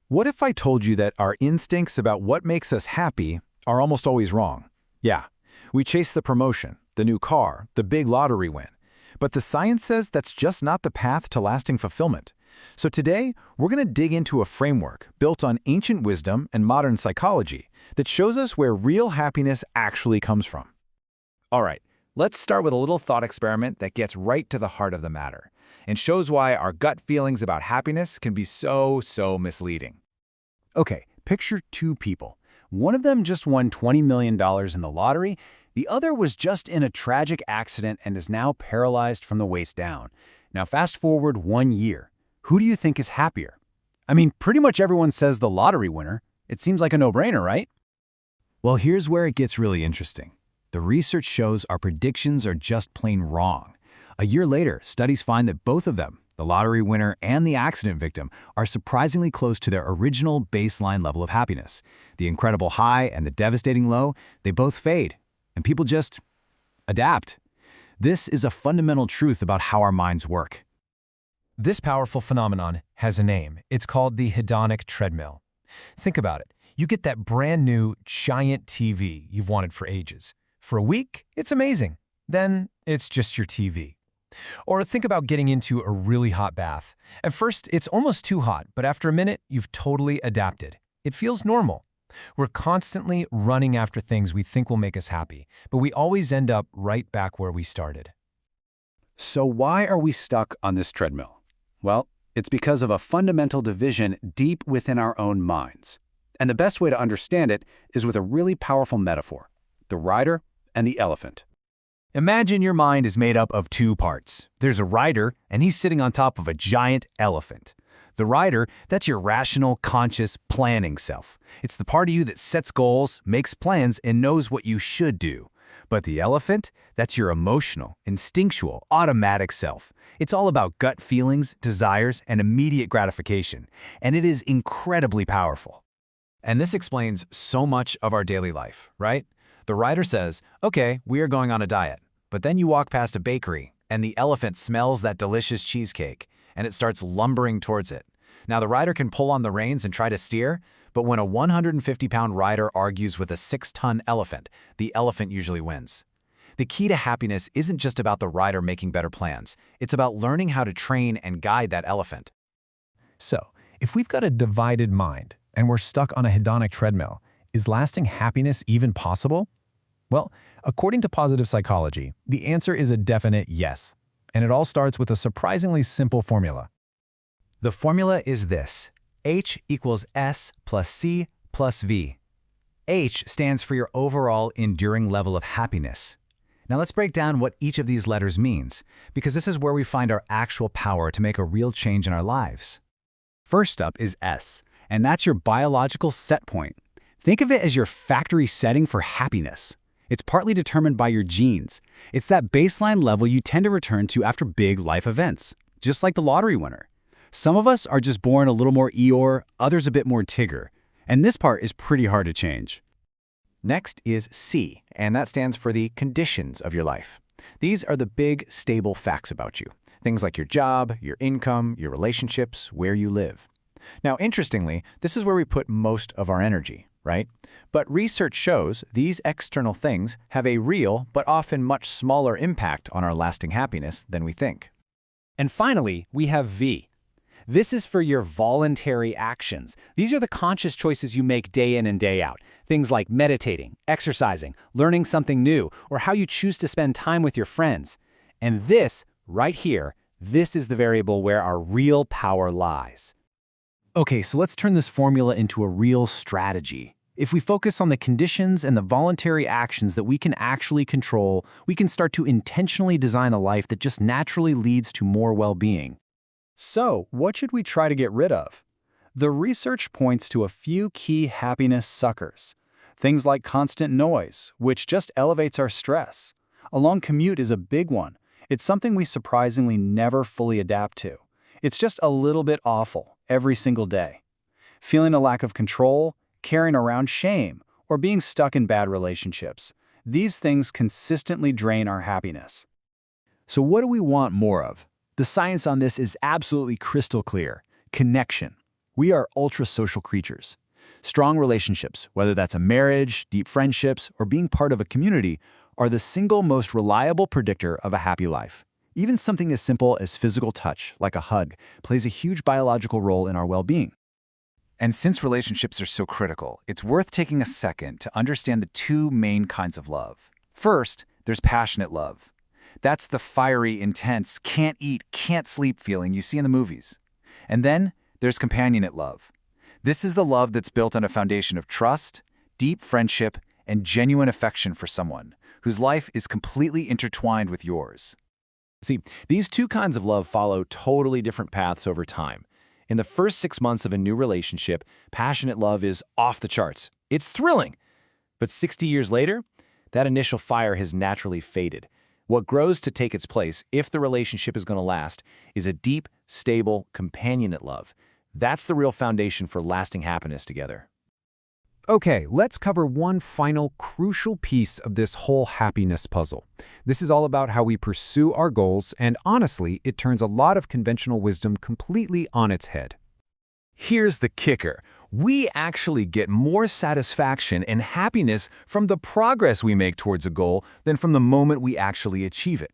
What if I told you that our instincts about what makes us happy are almost always wrong? Yeah, we chase the promotion, the new car, the big lottery win. But the science says that's just not the path to lasting fulfillment. So today, we're going to dig into a framework built on ancient wisdom and modern psychology that shows us where real happiness actually comes from. All right, let's start with a little thought experiment that gets right to the heart of the matter and shows why our gut feelings about happiness can be so misleading. Okay, picture two people. One of them just won $20 million in the lottery. The other was just in a tragic accident and is now paralyzed from the waist down. Now fast forward 1 year. Who do you think is happier? I mean, pretty much everyone says the lottery winner. It seems like a no-brainer, right? Well, here's where it gets really interesting. The research shows our predictions are just plain wrong. A year later, studies find that both of them, the lottery winner and the accident victim, are surprisingly close to their original baseline level of happiness. The incredible high and the devastating low, they both fade, and people just adapt. This is a fundamental truth about how our minds work. This powerful phenomenon has a name. It's called the Hedonic Treadmill. Think about it. You get that brand new, giant TV you've wanted for ages. For a week, it's amazing. Then it's just your TV. Or think about getting into a really hot bath. At first, it's almost too hot, but after a minute, you've totally adapted. It feels normal. We're constantly running after things we think will make us happy, but we always end up right back where we started. So why are we stuck on this treadmill? Well, it's because of a fundamental division deep within our own minds. And the best way to understand it is with a really powerful metaphor: the rider and the elephant. Imagine your mind is made up of two parts. There's a rider, and he's sitting on top of a giant elephant. The rider, that's your rational, conscious, planning self. It's the part of you that sets goals, makes plans, and knows what you should do. But the elephant, that's your emotional, instinctual, automatic self. It's all about gut feelings, desires, and immediate gratification. And it is incredibly powerful. And this explains so much of our daily life, right? The rider says, okay, we are going on a diet. But then you walk past a bakery, and the elephant smells that delicious cheesecake, and it starts lumbering towards it. Now, the rider can pull on the reins and try to steer, but when a 150-pound rider argues with a 6-ton elephant, the elephant usually wins. The key to happiness isn't just about the rider making better plans. It's about learning how to train and guide that elephant. So, if we've got a divided mind and we're stuck on a hedonic treadmill, is lasting happiness even possible? Well, according to positive psychology, the answer is a definite yes. And it all starts with a surprisingly simple formula. The formula is this: H equals S plus C plus V. H stands for your overall enduring level of happiness. Now let's break down what each of these letters means, because this is where we find our actual power to make a real change in our lives. First up is S, and that's your biological set point. Think of it as your factory setting for happiness. It's partly determined by your genes. It's that baseline level you tend to return to after big life events, just like the lottery winner. Some of us are just born a little more Eeyore, others a bit more Tigger. And this part is pretty hard to change. Next is C, and that stands for the conditions of your life. These are the big, stable facts about you. Things like your job, your income, your relationships, where you live. Now, interestingly, this is where we put most of our energy, right? But research shows these external things have a real, but often much smaller impact on our lasting happiness than we think. And finally, we have V. This is for your voluntary actions. These are the conscious choices you make day in and day out. Things like meditating, exercising, learning something new, or how you choose to spend time with your friends. And this, right here, this is the variable where our real power lies. Okay, so let's turn this formula into a real strategy. If we focus on the conditions and the voluntary actions that we can actually control, we can start to intentionally design a life that just naturally leads to more well-being. So, what should we try to get rid of? The research points to a few key happiness suckers. Things like constant noise, which just elevates our stress. A long commute is a big one. It's something we surprisingly never fully adapt to. It's just a little bit awful every single day. Feeling a lack of control, carrying around shame, or being stuck in bad relationships. These things consistently drain our happiness. So what do we want more of? The science on this is absolutely crystal clear: connection. We are ultra-social creatures. Strong relationships, whether that's a marriage, deep friendships, or being part of a community, are the single most reliable predictor of a happy life. Even something as simple as physical touch, like a hug, plays a huge biological role in our well-being. And since relationships are so critical, it's worth taking a second to understand the two main kinds of love. First, there's passionate love. That's the fiery, intense, can't eat, can't sleep feeling you see in the movies. And then there's companionate love. This is the love that's built on a foundation of trust, deep friendship, and genuine affection for someone whose life is completely intertwined with yours. See, these two kinds of love follow totally different paths over time. In the first 6 months of a new relationship, passionate love is off the charts. It's thrilling. But 60 years later, that initial fire has naturally faded. What grows to take its place, if the relationship is going to last, is a deep, stable, companionate love. That's the real foundation for lasting happiness together. Okay, let's cover one final crucial piece of this whole happiness puzzle. This is all about how we pursue our goals, and honestly, it turns a lot of conventional wisdom completely on its head. Here's the kicker. We actually get more satisfaction and happiness from the progress we make towards a goal than from the moment we actually achieve it.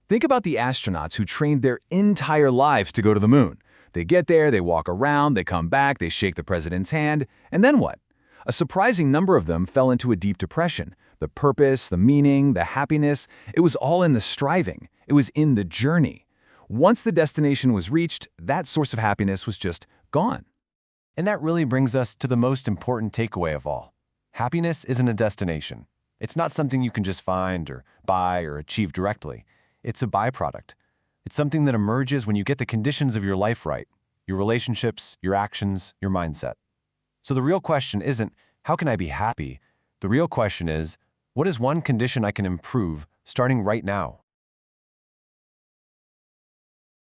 Think about the astronauts who trained their entire lives to go to the moon. They get there, they walk around, they come back, they shake the president's hand, and then what? A surprising number of them fell into a deep depression. The purpose, the meaning, the happiness, it was all in the striving. It was in the journey. Once the destination was reached, that source of happiness was just gone. And that really brings us to the most important takeaway of all. Happiness isn't a destination. It's not something you can just find or buy or achieve directly. It's a byproduct. It's something that emerges when you get the conditions of your life right, your relationships, your actions, your mindset. So the real question isn't, how can I be happy? The real question is, what is one condition I can improve starting right now?